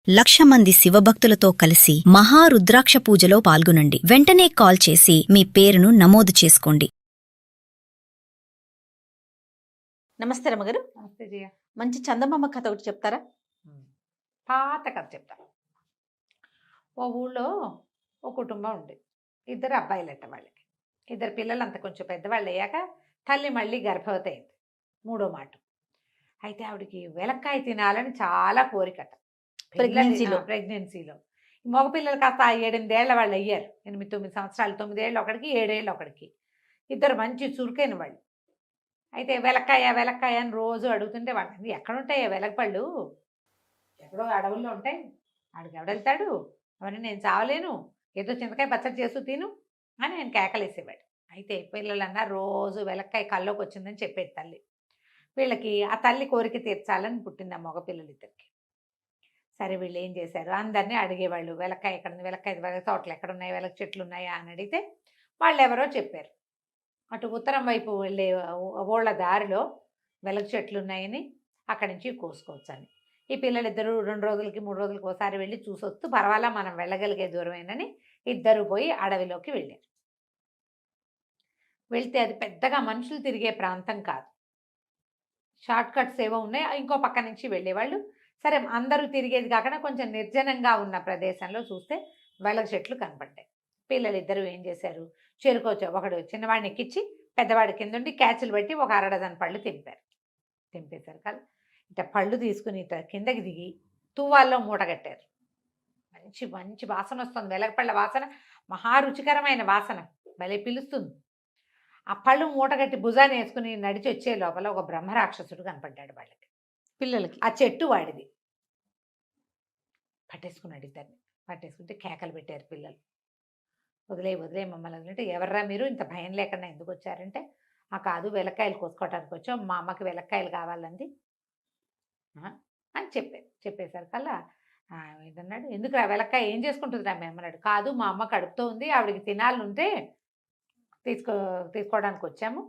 1,00,000 మంది శివభక్తులతో కలిసి మహారుద్రాక్ష పూజలో పాల్గొనండి. వెంటనే కాల్ చేసి మీ పేరును నమోదు చేసుకోండి. నమస్తే రమ్మగారు. నమస్తే జయ. మంచి చందమామ కథ ఒకటి చెప్తారా? పాత కథ చెప్తా. ఓ ఊళ్ళో ఓ కుటుంబం ఉండేది. 2 అబ్బాయిలట వాళ్ళకి. 2 పిల్లలు అంత కొంచెం పెద్దవాళ్ళు అయ్యాక తల్లి మళ్ళీ గర్భవతి అయింది. 3వ మాట. అయితే ఆవిడకి వెలక్కాయ తినాలని చాలా కోరికట. ప్రెగ్నెన్సీలో మగపిల్లలు కాస్త 7-8 ఏళ్ల వాళ్ళు అయ్యారు. 8-9 సంవత్సరాలు, 9 ఏళ్ళు ఒకడికి, 7 ఏళ్ళు ఒకడికి. 2 మంచి చురుకైన వాళ్ళు. అయితే వెలక్కాయ అని రోజు అడుగుతుంటే వాళ్ళని ఎక్కడుంటాయి వెలగపళ్ళు, ఎక్కడో అడవుల్లో ఉంటాయి, ఆడికి ఎవడెళ్తాడు, అవన్నీ నేను చావలేను, ఏదో చింతకాయ పచ్చడి చేస్తూ తిను అని ఆయన కేకలేసేవాడు. అయితే పిల్లలన్నా రోజు వెలక్కాయ కల్లోకి వచ్చిందని చెప్పేది తల్లి. వీళ్ళకి ఆ తల్లి కోరిక తీర్చాలని పుట్టింది ఆ మగపిల్లలిద్దరికి. సరే వీళ్ళు ఏం చేశారు, అందరినీ అడిగేవాళ్ళు, వెలక్కాయ ఎక్కడుంది, వెలక్కాయ తోటలు ఎక్కడున్నాయి, వెలక చెట్లు ఉన్నాయా అని అడిగితే వాళ్ళు ఎవరో చెప్పారు. అటు ఉత్తరం వైపు వెళ్ళే ఓళ్ళ దారిలో వెలగ చెట్లు ఉన్నాయని అక్కడి నుంచి కోసుకోవచ్చు అని. ఈ పిల్లలిద్దరూ 2 రోజులకి 3 రోజులకి ఒకసారి వెళ్ళి చూసొస్తూ పర్వాలా మనం వెళ్ళగలిగే దూరమేనని ఇద్దరు పోయి అడవిలోకి వెళ్ళారు. వెళ్తే అది పెద్దగా మనుషులు తిరిగే ప్రాంతం కాదు, షార్ట్ కట్స్ ఏవో ఉన్నాయి, ఇంకో పక్క నుంచి వెళ్ళేవాళ్ళు. సరే అందరూ తిరిగేది కాకుండా కొంచెం నిర్జనంగా ఉన్న ప్రదేశంలో చూస్తే వెలగ చెట్లు కనపడ్డాయి. పిల్లలిద్దరూ ఏం చేశారు, చెరుకోవచ్చు ఒకడు చిన్నవాడిని ఎక్కించి పెద్దవాడి కింద ఉండి క్యాచులు పెట్టి ఒక 1/2 డజన్ పళ్ళు తెంపేశారు కదా. ఇట్లా పళ్ళు తీసుకుని ఇట్లా కిందకి దిగి తువ్వాల్లో మూట కట్టారు. మంచి మంచి వాసన వస్తుంది, వెలగపళ్ళ వాసన మహారుచికరమైన వాసన, భలే పిలుస్తుంది. ఆ పళ్ళు మూటగట్టి భుజాన్ని వేసుకుని నడిచి వచ్చే లోపల ఒక బ్రహ్మరాక్షసుడు కనపడ్డాడు వాళ్ళకి. పిల్లలకి ఆ చెట్టు వాడిది. పట్టేసుకున్నాడు ఇద్దరిని. పట్టేసుకుంటే కేకలు పెట్టారు పిల్లలు, వదిలే మమ్మల్ని అంటే, ఎవర్రా మీరు, ఇంత భయం లేకుండా ఎందుకు వచ్చారంటే, ఆ కాదు వెలక్కాయలు కోసుకోవడానికి వచ్చాం, మా అమ్మకి వెలక్కాయలు కావాలంది అని చెప్పేశారు కల్లా ఏంటన్నాడు, ఎందుకు రా వెలక్కాయ ఏం చేసుకుంటుందిరా మేము అన్నాడు. కాదు మా అమ్మ కడుపుతో ఉంది, ఆవిడకి తినాలి ఉంటే తీసుకోవడానికి వచ్చాము,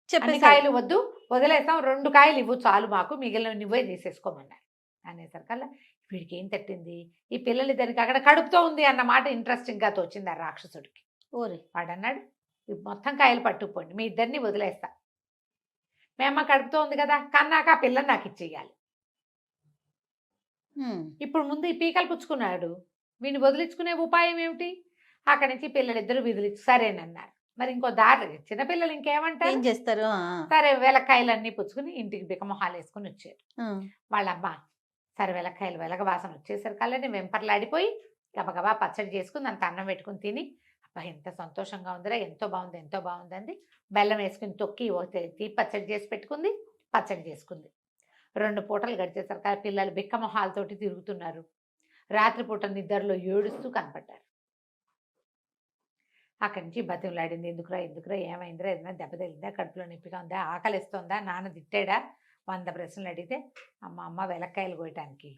అన్ని కాయలు వద్దు వదిలేస్తాం, 2 కాయలు ఇవ్వు చాలు మాకు, మిగిలిన నువ్వే తీసేసుకోమన్నారు అనేసరికల్లా వీడికి ఏం తట్టింది, ఈ పిల్లలిద్దరికి అక్కడ కడుపుతో ఉంది అన్న మాట ఇంట్రెస్టింగ్గా తోచింది ఆ రాక్షసుడికి. ఓరే వాడు అన్నాడు, మొత్తం కాయలు పట్టుకుపోండి, మీ ఇద్దరిని వదిలేస్తా, మీ అమ్మ కడుపుతో ఉంది కదా, కన్నాక ఆ పిల్లని నాకు ఇచ్చేయాలి. ఇప్పుడు ముందు ఈ పీకలు పుచ్చుకున్నాడు, వీడిని వదిలించుకునే ఉపాయం ఏమిటి? అక్కడి నుంచి పిల్లలిద్దరూ విదిలించు సరేనన్నారు. మరి ఇంకో దారి, చిన్నపిల్లలు ఇంకేమంటారు, ఏం చేస్తారు? సరే వెలక్కాయలన్నీ పుచ్చుకుని ఇంటికి బికమొహాలు వేసుకుని వచ్చారు. వాళ్ళ అమ్మ సరే వెలక్కాయలు వెలగ వాసన వచ్చేసరికి కల్లని వెంపర్లాడిపోయి గబగబా పచ్చడి చేసుకుని అంత అన్నం పెట్టుకుని తిని, అబ్బా ఎంత సంతోషంగా ఉందిరా, ఎంతో బాగుంది అంది. బెల్లం వేసుకుని తొక్కి తీపి పచ్చడి చేసి పెట్టుకుంది, పచ్చడి చేసుకుంది. 2 పూటలు గడిచేసరికి పిల్లలు బిక్కమొహాలతోటి తిరుగుతున్నారు. రాత్రిపూట నిద్రలో ఏడుస్తూ కనపడ్డారు. అక్కడి నుంచి బతిమలాడింది, ఎందుకురా ఏమైందిరా, ఏదైనా దెబ్బ తగిలిందా, కడుపులో నొప్పిగా ఉందా, ఆకలిస్తుందా, నాన్న తిట్టాడా, 100 ప్రశ్నలు అడిగితే అమ్మ వెలక్కాయలు కోయటానికి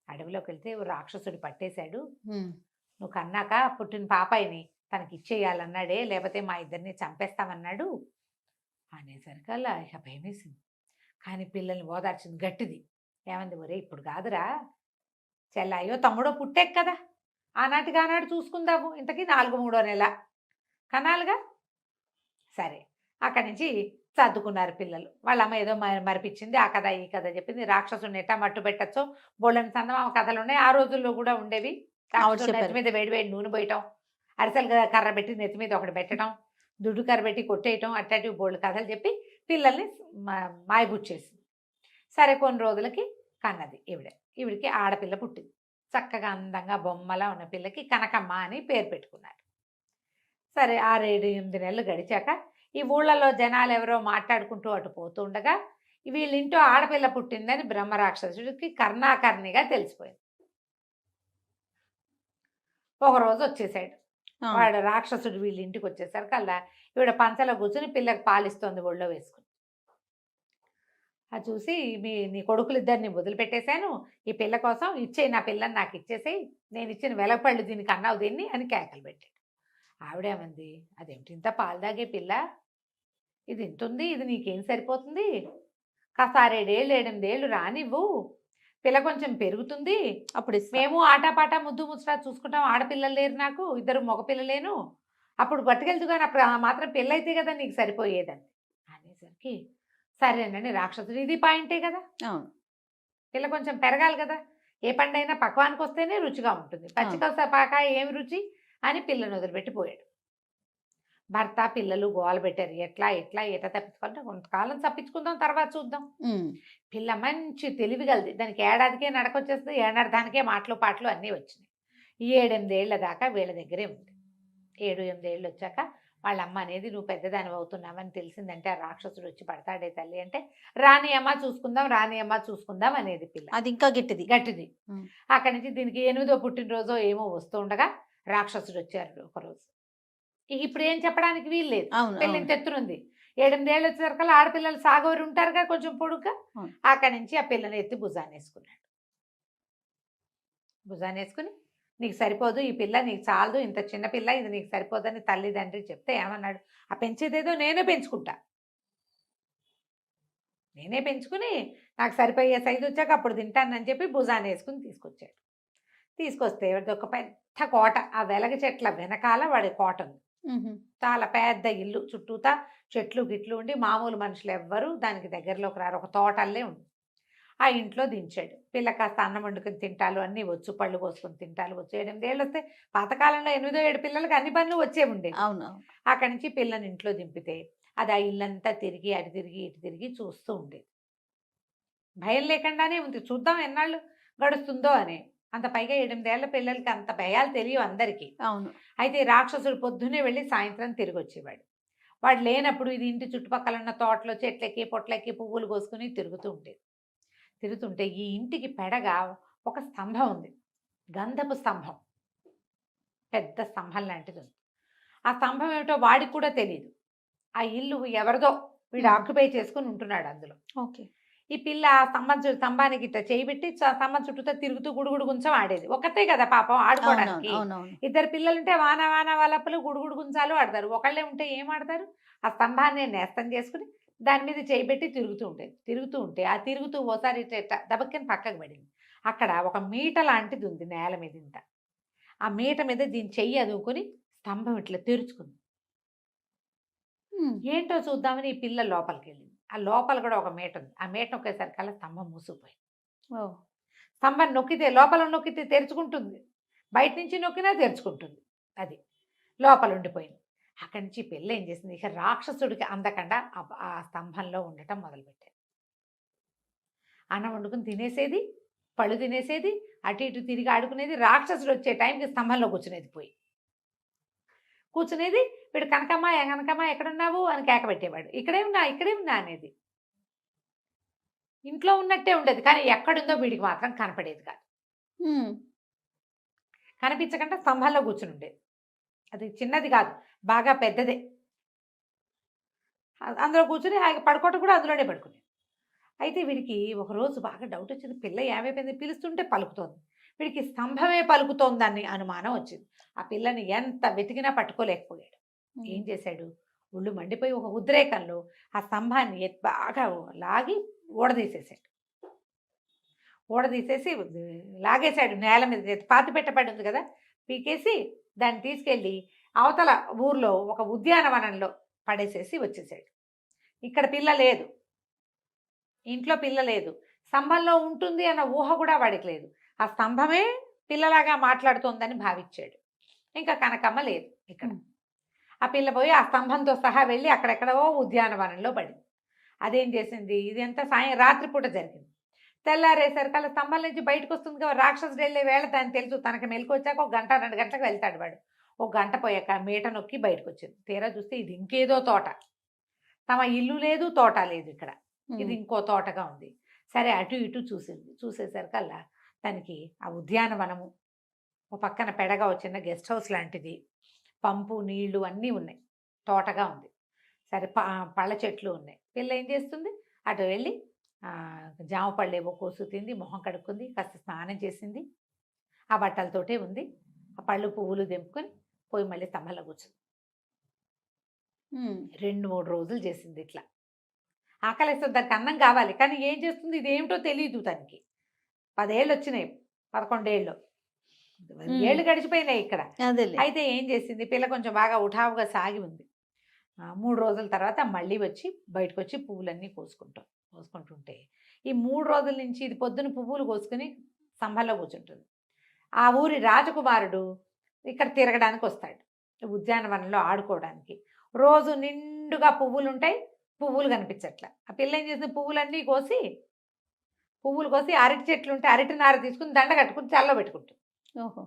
అడవిలోకి వెళ్తే రాక్షసుడు పట్టేశాడు, నువ్వు కన్నాక పుట్టిన పాపాయిని తనకి ఇచ్చేయాలన్నాడే, లేకపోతే మా ఇద్దరిని చంపేస్తామన్నాడు అనేసరికల్లా ఇక భయమేసింది. కానీ పిల్లల్ని ఓదార్చింది గట్టిది. ఏమంది, ఒరే ఇప్పుడు కాదురా చెల్లాయో తమ్ముడో పుట్టాక కదా, ఆనాడు చూసుకుందాము, ఇంతకీ 4-3వ నెల కనాలుగా. సరే అక్కడి నుంచి సర్దుకున్నారు పిల్లలు. వాళ్ళ అమ్మ ఏదో మరిపించింది, ఆ కథ ఈ కథ చెప్పింది. రాక్షసుని ఎట్టా మట్టు పెట్టచ్చో బోళ్ళని చందమామ కథలు ఉన్నాయి, ఆ రోజుల్లో కూడా ఉండేవి. నెత్తి మీద వేడి నూనె పోయటం, అరిసెలు కర్ర పెట్టి నెత్తి మీద ఒకటి పెట్టడం, దుడ్డు కర్ర పెట్టి కొట్టేయటం, అట్లాంటివి బోళ్ళు కథలు చెప్పి పిల్లల్ని మాయబుచ్చేసింది. సరే కొన్ని రోజులకి కన్నది ఈవిడికి ఆడపిల్ల పుట్టింది. చక్కగా అందంగా బొమ్మలా ఉన్న పిల్లకి కనకమ్మ అని పేరు పెట్టుకున్నారు. సరే 6-8 నెలలు గడిచాక ఈ ఊళ్ళలో జనాలు ఎవరో మాట్లాడుకుంటూ అటు పోతూ ఉండగా వీళ్ళింటో ఆడపిల్ల పుట్టిందని బ్రహ్మరాక్షసుడికి కర్ణాకర్ణిగా తెలిసిపోయింది. ఒకరోజు వచ్చేసాడు వాడు రాక్షసుడు, వీళ్ళ ఇంటికి వచ్చేసరికి అలా ఈవిడ పంచలో కూర్చుని పిల్లకి పాలిస్తోంది ఒళ్ళో వేసుకుని. అది చూసి నీ కొడుకులిద్దరిని వదిలిపెట్టేశాను, ఈ పిల్ల కోసం ఇచ్చేయి, నా పిల్లని నాకు ఇచ్చేసేయి, నేను ఇచ్చిన వెలగపళ్ళు దీనికి అన్నావు దీన్ని అని కేకలు పెట్టాడు. ఆవిడేమంది, అదేమిటి ఇంత పాలు తాగే పిల్ల, ఇది ఇంత ఉంది, ఇది నీకేం సరిపోతుంది, కాస్త 6-7 ఏళ్ళు 8 ఏళ్ళు రానివ్వు, పిల్ల కొంచెం పెరుగుతుంది, అప్పుడు ఇస్తా. మేము ఆటాపాట ముద్దు ముచ్చట చూసుకుంటాం, ఆడపిల్లలు లేరు నాకు, ఇద్దరు మగపిల్లలేను, అప్పుడు పట్టుకెళ్తూ కానీ అప్పుడు ఆ మాత్రం పెళ్ళైతే కదా నీకు సరిపోయేదని అనేసరికి సరేనండి రాక్షసుడు, ఇది పాయింటే కదా, అవును. పిల్ల కొంచెం పెరగాలి కదా, ఏ పండైనా పక్వానికి వస్తేనే రుచిగా ఉంటుంది, పచ్చికొస్త పాక ఏమి రుచి అని పిల్లని వదిలిపెట్టిపోయాడు. భర్త పిల్లలు గోల పెట్టారు, ఎట్లా ఎట్లా ఎట్లా తప్పించుకోవాలంటే కొంతకాలం తప్పించుకుందాం తర్వాత చూద్దాం. ఉమ్. పిల్ల మంచి తెలివిగలది, దానికి ఏడాదికే నడకొచ్చేస్తుంది, ఏడాదికే మాటలు పాటలు అన్నీ వచ్చినాయి. ఈ 7-8 ఏళ్ల దాకా వీళ్ళ దగ్గరే ఉంది. 7-8 ఏళ్ళు వచ్చాక వాళ్ళ అమ్మ అనేది నువ్వు పెద్దదాని అవుతున్నావని తెలిసిందంటే ఆ రాక్షసుడు వచ్చి పడతాడే తల్లి అంటే రాని అమ్మ చూసుకుందాం, రాని అమ్మ చూసుకుందాం అనేది పిల్ల. అది ఇంకా గట్టిది. గట్టిది. ఉమ్. అక్కడి నుంచి దీనికి 8వ పుట్టినరోజో ఏమో వస్తూ ఉండగా రాక్షసుడు వచ్చారు ఒకరోజు. ఇప్పుడు ఏం చెప్పడానికి వీలు లేదు, అవును, పెళ్ళిని అవును. తెత్తునుంది. 7-8 ఏళ్ళు వచ్చేసరికల్లా ఆడపిల్లలు సాగోరు ఉంటారుగా కొంచెం పొడుగ్గా. అవును. అక్కడి నుంచి ఆ పిల్లని ఎత్తి భుజాన్ని వేసుకున్నాడు. భుజాన్ని వేసుకుని నీకు సరిపోదు ఈ పిల్ల, నీకు చాలదు, ఇంత చిన్న పిల్ల, ఇది నీకు సరిపోదని తల్లిదండ్రి చెప్తే ఏమన్నాడు, ఆ పెంచేదేదో నేనే పెంచుకుంటా, నేనే పెంచుకుని నాకు సరిపోయే సైజు వచ్చాక అప్పుడు తింటానని చెప్పి భుజాన్ని వేసుకుని తీసుకొచ్చాడు. తీసుకొస్తే ఒక పెద్ద కోట, ఆ వెలగ చెట్ల వెనకాల వాడి కోట ఉంది. ఉహు. చాలా పెద్ద ఇల్లు, చుట్టూతా చెట్లు గిట్లు ఉండి మామూలు మనుషులు ఎవ్వరు దానికి దగ్గరలోకి రారు, ఒక తోటల్లే ఉంది. ఆ ఇంట్లో దించాడు. పిల్ల కాస్త అన్నం వండుకొని తింటాలు అన్నీ వచ్చు, పళ్ళు కోసుకొని తింటాలు వచ్చు. 8 ఏళ్ళు వస్తే పాతకాలంలో 8 7 పిల్లలకి అన్ని పనులు వచ్చే ఉండేవి. అవును, అవును. అక్కడి నుంచి పిల్లని ఇంట్లో దింపితే అది ఆ ఇల్లంతా తిరిగి అటు తిరిగి ఇటు తిరిగి చూస్తూ ఉండేది. భయం లేకుండానే ఉంది, చూద్దాం ఎన్నాళ్ళు గడుస్తుందో అని. అంత పైగా 8 ఏళ్ల పిల్లలకి అంత భయాలు తెలియవు అందరికీ. అవును. అయితే ఈ రాక్షసుడు పొద్దున్నే వెళ్ళి సాయంత్రం తిరిగి వచ్చేవాడు. వాడు లేనప్పుడు ఇది ఇంటి చుట్టుపక్కల ఉన్న తోటలో చెట్లెక్కి పొట్లెక్కి పువ్వులు కోసుకుని తిరుగుతూ ఉండేది. తిరుగుతుంటే ఈ ఇంటికి పెడగా ఒక స్తంభం ఉంది, గంధపు స్తంభం, పెద్ద స్తంభం లాంటిది ఉంది. ఆ స్తంభం ఏమిటో వాడికి కూడా తెలియదు. ఆ ఇల్లు ఎవరిదో, వీడు ఆక్యుపై చేసుకుని ఉంటున్నాడు అందులో. ఓకే. ఈ పిల్ల ఆ స్తంభానికి ఇట్లా చేయబెట్టి స్తంభం చుట్టూతో తిరుగుతూ గుడుగుడు గుంచం ఆడేది. ఒకతే కదా పాపం అవునవును, ఆడుకోవడానికి. అవునవును. ఇద్దరు పిల్లలుంటే వాన వాన వాళ్ళప్పలు గుడుగుడు గుంచాలు ఆడతారు, ఒకళ్ళే ఉంటే ఏం ఆడతారు. ఆ స్తంభాన్ని నేస్తం చేసుకుని దాని మీద చేయబెట్టి తిరుగుతూ ఉండేది. తిరుగుతూ ఉంటే ఆ తిరుగుతూ ఓసారి ఇట్లా దబక్కని పక్కకు పడింది. అక్కడ ఒక మీట లాంటిది ఉంది నేల మీద ఇంత. ఆ మీట మీద దీని చెయ్యి అదువుకొని స్తంభం ఇట్లా తెరుచుకుంది. ఉమ్. ఏంటో చూద్దామని ఈ పిల్ల లోపలికి వెళ్ళింది. ఆ లోపల కూడా ఒక మీట ఉంది. ఆ మీట నొక్కేసరికల్లా స్తంభం మూసుకుపోయింది. ఓ. స్తంభం నొక్కితే లోపల నొక్కితే తెరుచుకుంటుంది, బయట నుంచి నొక్కినా తెరుచుకుంటుంది, అది లోపల ఉండిపోయింది. అక్కడి నుంచి పిల్ల ఏం చేసింది, ఇక రాక్షసుడికి అందకుండా ఆ స్తంభంలో ఉండటం మొదలుపెట్టారు. అన్నం వండుకుని తినేసేది, పళ్ళు తినేసేది, అటు ఇటు తిరిగి ఆడుకునేది. రాక్షసుడు వచ్చే టైంకి స్తంభంలో కూర్చునేది, పోయి కూర్చునేది. వీడు కనకమ్మ కనకమ్మ ఎక్కడున్నావు అని కేక పెట్టేవాడు. ఇక్కడే ఉన్నా ఇక్కడే ఉన్నా అనేది. ఇంట్లో ఉన్నట్టే ఉండేది కానీ ఎక్కడుందో వీడికి మాత్రం కనపడేది కాదు. ఉమ్. కనిపించకుండా స్తంభంలో కూర్చుని ఉండేది. అది చిన్నది కాదు, బాగా పెద్దదే. అందులో కూర్చుని పడుకోవటం కూడా అందులోనే పడుకునేది. అయితే వీడికి ఒకరోజు బాగా డౌట్ వచ్చింది, పిల్ల ఏమైపోయింది, పిలుస్తుంటే పలుకుతోంది, వీడికి స్తంభమే పలుకుతోందని అనుమానం వచ్చింది. ఆ పిల్లని ఎంత వెతికినా పట్టుకోలేకపోయాడు. ఏం చేశాడు, ఒళ్ళు మండిపోయి ఒక ఉద్రేకంలో ఆ స్తంభాన్ని బాగా లాగి ఊడదీసేసాడు. ఊడదీసేసి లాగేశాడు నేల మీద, పాతి పెట్టబడి ఉంది కదా, పీకేసి దాన్ని తీసుకెళ్ళి అవతల ఊర్లో ఒక ఉద్యానవనంలో పడేసేసి వచ్చేసాడు. ఇక్కడ పిల్ల లేదు, ఇంట్లో పిల్ల లేదు, స్తంభంలో ఉంటుంది అన్న ఊహ కూడా వాడికి లేదు. ఆ స్తంభమే పిల్లలాగా మాట్లాడుతోందని భావించాడు. ఇంకా కనకమ్మ లేదు ఇక్కడ. ఆ పిల్ల పోయి ఆ స్తంభంతో సహా వెళ్ళి అక్కడెక్కడో ఉద్యానవనంలో పడింది. అదేం చేసింది, ఇది అంతా రాత్రిపూట జరిగింది. తెల్లారేసరికల్లా స్తంభం నుంచి బయటకు వస్తుంది కదా, రాక్షసుడు వెళ్ళే వేళ దాన్ని తెలుసు. తనకి మెలకు వచ్చాక 1 గంట 2 గంటలకు వెళ్తాడు వాడు. 1 గంట పోయాక మీట నొక్కి బయటకు వచ్చింది. తీరా చూస్తే ఇది ఇంకేదో తోట, తమ ఇల్లు లేదు తోట లేదు ఇక్కడ, ఇది ఇంకో తోటగా ఉంది. సరే అటు ఇటు చూసింది. చూసేసరికల్లా తనకి ఆ ఉద్యానవనము, ఓ పక్కన పెడగా వచ్చిన గెస్ట్ హౌస్ లాంటిది, పంపు నీళ్లు అన్నీ ఉన్నాయి, తోటగా ఉంది. సరే పళ్ళ చెట్లు ఉన్నాయి. పిల్ల ఏం చేస్తుంది, అటు వెళ్ళి జామ పళ్ళు ఏవో కోసు తింది, మొహం కడుక్కుంది, కాస్త స్నానం చేసింది, ఆ బట్టలతోటే ఉంది. ఆ పళ్ళు పువ్వులు తెంపుకొని పోయి మళ్ళీ స్తంభంలో కూర్చుంది. 2-3 రోజులు చేసింది ఇట్లా. ఆకలిస్తుంది, దానికి అన్నం కావాలి కానీ ఏం చేస్తుంది, ఇదేమిటో తెలియదు తనకి. 10 ఏళ్ళు వచ్చినాయి, 11 ఏళ్ళు, ఏళ్ళు గడిచిపోయినాయి ఇక్కడ. అదేలే. అయితే ఏం చేసింది, పిల్ల కొంచెం బాగా ఉఠావుగా సాగి ఉంది. 3 రోజుల తర్వాత మళ్ళీ వచ్చి బయటకు వచ్చి పువ్వులన్నీ కోసుకుంటుంటే ఈ 3 రోజుల నుంచి ఇది పొద్దున పువ్వులు కోసుకుని స్తంభంలో కూర్చుంటుంది. ఆ ఊరి రాజకుమారుడు ఇక్కడ తిరగడానికి వస్తాడు, ఉద్యానవనంలో ఆడుకోవడానికి. రోజు నిండుగా పువ్వులు ఉంటాయి, పువ్వులు కనిపించట్ల. ఆ పిల్ల ఏం చేసింది, పువ్వులు కోసి అరటి చెట్లు ఉంటే అరటి నార తీసుకుని దండ కట్టుకుని చల్ల పెట్టుకుంటుంది. ఓహో.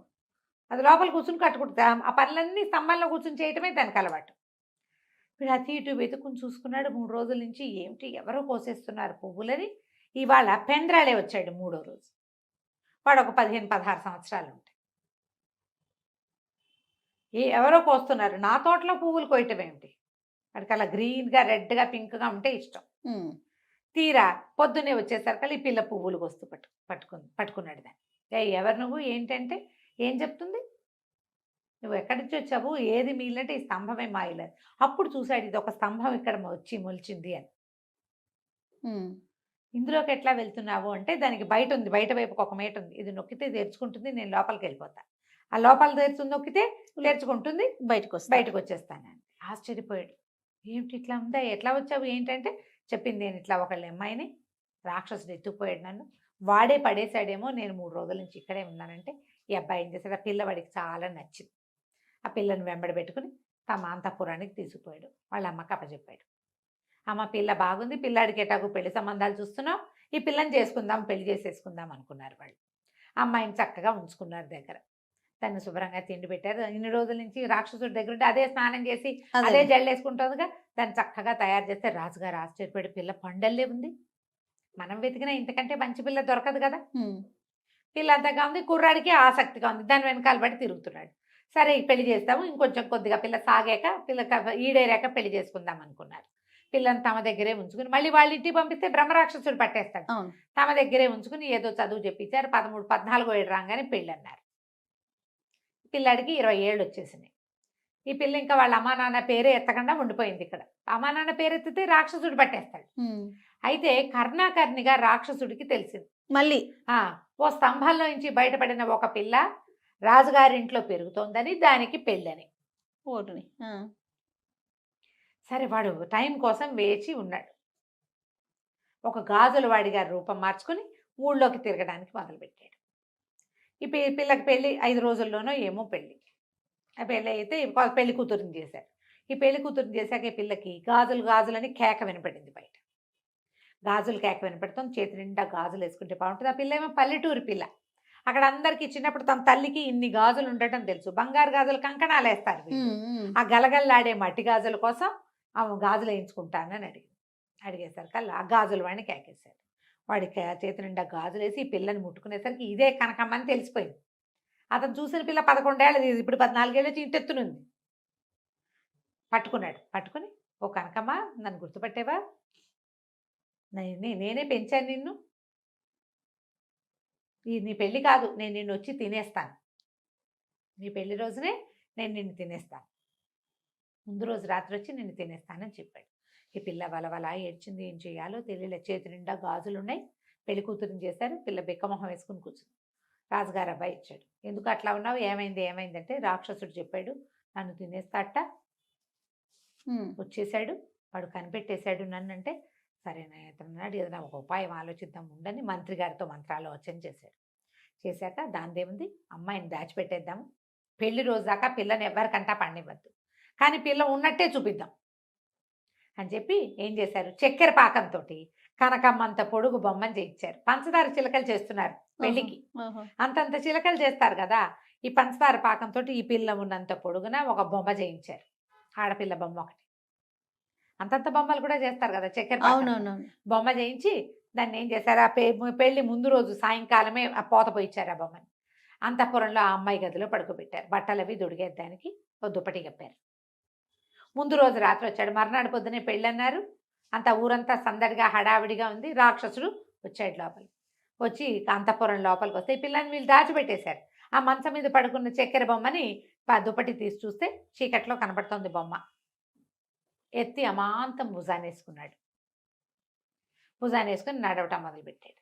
అది లోపల కూర్చుని కట్టుకుంటుంది. ఆ పనులన్నీ స్తంభంలో కూర్చుని చేయటమే దానికి అలవాటు. వీడు అటు ఇటు వెతుకుని చూసుకున్నాడు 3 రోజుల నుంచి, ఏమిటి ఎవరో కోసేస్తున్నారు పువ్వులని. ఇవాళ పెండ్రాలే వచ్చాడు 3వ రోజు. వాడు ఒక 15-16 సంవత్సరాలు ఉంటాయి. ఎవరో కోస్తున్నారు, నా తోటలో పువ్వులు కోయటం ఏమిటి, వాడికి అలా గ్రీన్గా రెడ్గా పింక్గా ఉంటే ఇష్టం. తీరా పొద్దున్నే వచ్చేసరికి ఈ పిల్ల పువ్వులు కోస్తూ పట్టుకున్నాడు దాన్ని. ఎవరు నువ్వు ఏంటంటే, ఏం చెప్తుంది, నువ్వు ఎక్కడి నుంచి వచ్చావు, ఏది మిగిలినట్టే ఈ స్తంభమే మాయలేదు. అప్పుడు చూశాడు, ఇది ఒక స్తంభం ఇక్కడ వచ్చి మొలిచింది అని. ఇందులోకి ఎట్లా వెళ్తున్నావు అంటే, దానికి బయట ఉంది, బయట వైపుకి ఒక మేట ఉంది, ఇది నొక్కితే తెరుచుకుంటుంది, నేను లోపలికి వెళ్ళిపోతా. ఆ లోపల తెరుచుంది నొక్కితే తెరుచుకుంటుంది, బయటకు వచ్చేస్తాను. ఆశ్చర్యపోయాడు, ఏమిటి ఇట్లా ఉందా, ఎట్లా వచ్చావు ఏంటంటే, చెప్పింది నేను ఇట్లా ఒకళ్ళ అమ్మాయిని రాక్షసుడు ఎత్తుకుపోయాడు, నన్ను వాడే పడేశాడేమో, నేను 3 రోజుల నుంచి ఇక్కడే ఉన్నానంటే. ఈ అబ్బాయి ఏం చేశాడు, ఆ పిల్లవాడికి చాలా నచ్చింది. ఆ పిల్లను వెంబడి పెట్టుకుని తమ అంతఃపురానికి తీసుకుపోయాడు. వాళ్ళ అమ్మకి అప్పచెప్పాడు. అమ్మ పిల్ల బాగుంది, పిల్లాడికి ఎటాకు పెళ్లి సంబంధాలు చూస్తున్నావు, ఈ పిల్లని చేసుకుందాం, పెళ్లి చేసేసుకుందాం అనుకున్నారు వాళ్ళు. అమ్మాయిని చక్కగా ఉంచుకున్నారు దగ్గర. దాన్ని శుభ్రంగా తిండి పెట్టారు. ఇన్ని రోజుల నుంచి రాక్షసుడి దగ్గర ఉంటే అదే స్నానం చేసి అదే జల్లేసుకుంటుందిగా, దాన్ని చక్కగా తయారు చేస్తే రాజుగారు ఆశ్చర్యపడి, పిల్ల పండల్లే ఉంది, మనం వెతికినా ఇంతకంటే మంచి పిల్ల దొరకదు కదా. పిల్ల అంతగా ఉంది, కుర్రాడికి ఆసక్తిగా ఉంది, దాని వెనకాల బట్టి తిరుగుతున్నాడు. సరే పెళ్లి చేస్తాము, ఇంకొంచెం కొద్దిగా పిల్ల సాగాక, పిల్ల ఈడేరాక పెళ్లి చేసుకుందాం అనుకున్నారు. పిల్లని తమ దగ్గరే ఉంచుకుని, మళ్ళీ వాళ్ళ ఇంటికి పంపిస్తే బ్రహ్మరాక్షసుడు పట్టేస్తాడు. తమ దగ్గరే ఉంచుకుని ఏదో చదువు చెప్పించారు. 13-14 ఏళ్ళు రాగానే పెళ్ళి అన్నారు. పిల్లాడికి 20 ఏళ్ళు వచ్చేసినాయి. ఈ పిల్ల ఇంకా వాళ్ళ అమ్మా నాన్న పేరే ఎత్తకుండా ఉండిపోయింది ఇక్కడ. అమ్మా నాన్న పేరు ఎత్తితే రాక్షసుడు పట్టేస్తాడు. అయితే కర్ణాకర్ణిగా రాక్షసుడికి తెలిసింది, మళ్ళీ ఓ స్తంభంలో నుంచి బయటపడిన ఒక పిల్ల రాజుగారింట్లో పెరుగుతోందని, దానికి పెళ్ళని. సరే వాడు టైం కోసం వేచి ఉన్నాడు. ఒక గాజుల వాడిగా రూపం మార్చుకుని ఊళ్ళోకి తిరగడానికి మొదలుపెట్టాడు. ఈ పిల్లకి పెళ్ళి 5 రోజుల్లోనో ఏమో పెళ్ళి. ఆ పెళ్ళి అయితే పెళ్లి కూతురుని చేశారు. ఈ పెళ్లి కూతురుని చేశాక ఈ పిల్లకి గాజులని కేక వినపడింది బయట. గాజులు కేక వినపడతాం, చేతి నిండా గాజులు వేసుకుంటే బాగుంటుంది. ఆ పిల్ల ఏమో పల్లెటూరు పిల్ల. అక్కడ అందరికీ చిన్నప్పుడు తమ తల్లికి ఇన్ని గాజులు ఉండటం తెలుసు. బంగారు గాజులు కంకణాలు వేస్తారు. ఆ గలగల్లాడే మట్టి గాజుల కోసం ఆమె గాజులు వేయించుకుంటానని అడిగేసరికి ఆ గాజుల వాడిని కేకేశారు. వాడికి చేతి నిండా గాజులు వేసి ఈ పిల్లని ముట్టుకునేసరికి ఇదే కనకమ్మని తెలిసిపోయింది. అతను చూసిన పిల్ల 11 ఏళ్ళది, ఇప్పుడు 14 ఏళ్ళు వచ్చి ఇంటెత్తునుంది. పట్టుకుని, ఓ కనకమ్మ, నన్ను గుర్తుపట్టేవా, నేనే పెంచాను నిన్ను, నీ పెళ్ళి కాదు, నేను నిన్ను వచ్చి తినేస్తాను, నీ పెళ్లి రోజునే నేను నిన్ను తినేస్తాను, ముందు రోజు రాత్రి వచ్చి నిన్ను తినేస్తానని చెప్పాడు. ఈ పిల్ల వలవలా ఏడ్చింది, ఏం చేయాలో తెలియలే. చేతి నిండా గాజులు ఉన్నాయి, పెళ్లి కూతురుని చేశారు. పిల్ల బిక్కమొహం వేసుకుని కూర్చుంది. రాజుగారు అబ్బాయి ఇచ్చాడు. ఎందుకు అట్లా ఉన్నావు, ఏమైందంటే, రాక్షసుడు చెప్పాడు నన్ను తినేస్తాట, వచ్చేసాడు, వాడు కనిపెట్టేశాడు నన్ను అంటే. సరేనా అతన్నాడు, ఏదైనా ఒక ఉపాయం ఆలోచిద్దాం ఉండని మంత్రి గారితో మంత్రాలోచన చేశాడు. చేశాక దానిదేముంది, అమ్మాయిని దాచిపెట్టేద్దాము, పెళ్లి రోజు దాకా పిల్లని ఎవరికంటా పండివ్వద్దు, కానీ పిల్ల ఉన్నట్టే చూపిద్దాం అని చెప్పి ఏం చేశారు, చక్కెర పాకంతో కనకమ్మంత పొడుగు బొమ్మని చేయించారు. పంచదార చిలకలు చేస్తున్నారు పెళ్లికి, అంతంత చిలకలు చేస్తారు కదా. ఈ పంచదార పాకంతో ఈ పిల్ల ఉన్నంత పొడుగున ఒక బొమ్మ చేయించారు, ఆడపిల్ల బొమ్మ ఒకటి. అంతంత బొమ్మలు కూడా చేస్తారు కదా చక్కెర బొమ్మ చేయించి దాన్ని ఏం చేశారు, ఆ పెళ్లి ముందు రోజు సాయంకాలమే ఆ పోత పోయిచ్చారు ఆ బొమ్మని. అంతఃపురంలో ఆ అమ్మాయి గదిలో పడుకోబెట్టారు. బట్టలు అవి దొడిగేద్దానికి ఓ దుప్పటి కప్పారు. ముందు రోజు రాత్రి వచ్చాడు, మర్నాడు పొద్దునే పెళ్ళి అన్నారు. అంత ఊరంతా సందడిగా హడావిడిగా ఉంది. రాక్షసుడు వచ్చాడు లోపలికి. వచ్చి అంతఃపురం లోపలికి వస్తే ఈ పిల్లని వీళ్ళు దాచిపెట్టేశారు. ఆ మంచం మీద పడుకున్న చక్కెర బొమ్మని దుప్పటి తీసి చూస్తే చీకట్లో కనబడుతోంది బొమ్మ. ఎత్తి అమాంతం భుజాన్ని వేసుకున్నాడు. భుజాన్ని వేసుకుని నడవటం మొదలుపెట్టాడు.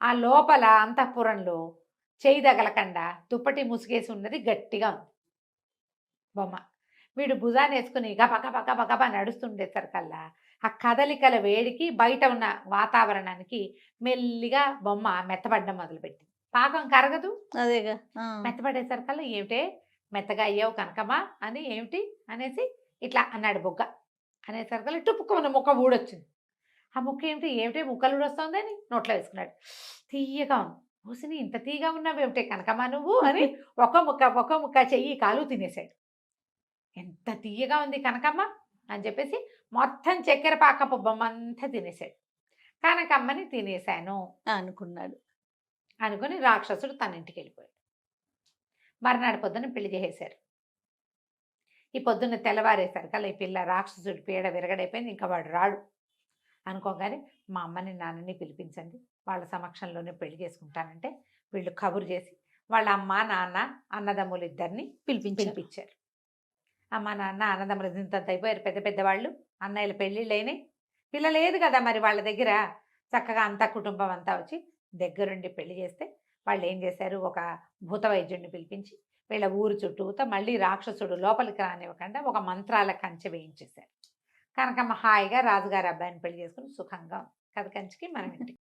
ఆ లోపల అంతఃపురంలో చేయి తగలకుండా దుప్పటి ముసుగేసి ఉన్నది గట్టిగా ఉంది బొమ్మ. వీడు భుజాన్ని వేసుకుని గబ గబ గబ గబ నడుస్తుండేసరికల్లా ఆ కదలికల వేడికి బయట ఉన్న వాతావరణానికి మెల్లిగా బొమ్మ మెత్తబడ్డం మొదలుపెట్టింది. పాకం కరగదు, అదేగా మెత్తబడేసరికల్లా ఏమిటే మెత్తగా అయ్యావు కనకమా అని ఏమిటి అనేసి ఇట్లా అన్నాడు బొగ్గ. అనేసరికల్లా టుప్పుకున్న ముక్క ఊడొచ్చింది. ఆ ముక్క ఏమిటి ఏమిటి ముక్కలు ఊడొస్తుంది అని నోట్లో వేసుకున్నాడు. తీయగా ఉంది. ఓసిని ఇంత తీయగా ఉన్నావేమిటే కనకమా నువ్వు అని ఒక ముక్క చెయ్యి కాలు తినేశాడు. ఎంత తీయగా ఉంది కనకమ్మ అని చెప్పేసి మొత్తం చక్కెర పాకపు బొమ్మ అంతా తినేశాడు. కనకమ్మని తినేశాను అనుకున్నాడు. అనుకుని రాక్షసుడు తన ఇంటికి వెళ్ళిపోయాడు. మర్నాడు పొద్దున్న పెళ్లి చేసేశారు. ఈ పొద్దున్న తెల్లవారేసరికల్లా ఈ పిల్ల రాక్షసుడి పీడ విరగడైపోయింది. ఇంకా వాడు రాడు అనుకోగానే మా అమ్మని నాన్నని పిలిపించండి, వాళ్ళ సమక్షంలోనే పెళ్లి చేసుకుంటానంటే వీళ్ళు కబురు చేసి వాళ్ళ అమ్మ నాన్న అన్నదమ్ములు ఇద్దరిని పిలిపించారు. అమ్మ నాన్న అన్నదమ్ములు ఇంత అయిపోయారు, పెద్ద పెద్దవాళ్ళు, అన్నయ్యల పెళ్ళిళ్ళు అయినాయి, పిల్ల లేదు కదా మరి వాళ్ళ దగ్గర. చక్కగా అంతా కుటుంబం అంతా వచ్చి దగ్గరుండి పెళ్లి చేస్తే వాళ్ళు ఏం చేశారు, ఒక భూత వైద్యుడిని పిలిపించి వీళ్ళ ఊరు చుట్టూతో మళ్ళీ రాక్షసుడు లోపలికి రానివ్వకుండా ఒక మంత్రాల కంచె వేయించేశారు. కనకమ్మ హాయిగా రాజుగారి అబ్బాయిని పెళ్లి చేసుకుని సుఖంగా ఉంది. కథ కంచికి మనం ఇంటికి